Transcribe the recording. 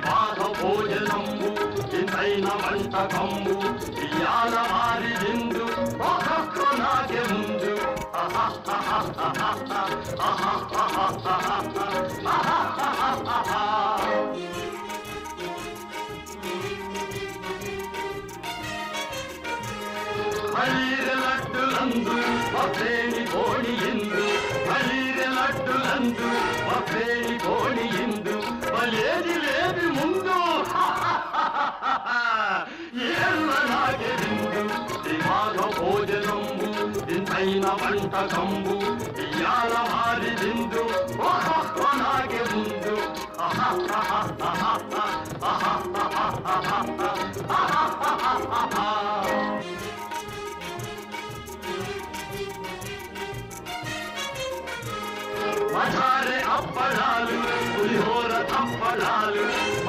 మాధ భోజనంబు ఇంతైన వంటకంబు ఇయాల వారి విందు ఒక్కొక్క నాగే ముందు ಹಳೀರೆ ಲಡ್ಡುಲಂದು ಒಬ್ಬೇಣಿ ಗೋಣಿಯಿಂದು ಹಳೀರೆ ಲಡ್ಡುಲಂದು ಒಬ್ಬೇಣಿ ಗೋಣಿಯಿಂದು ಬಲೇದಿ ಲೇದಿ ಮುಂದು ఏళ్ళలాగే విందు శ్రీమాధ భోజనంబు ఇంతైన వంటకంబు ఇయాల వారి విందు ఒక్కొక్కలాగే ముందు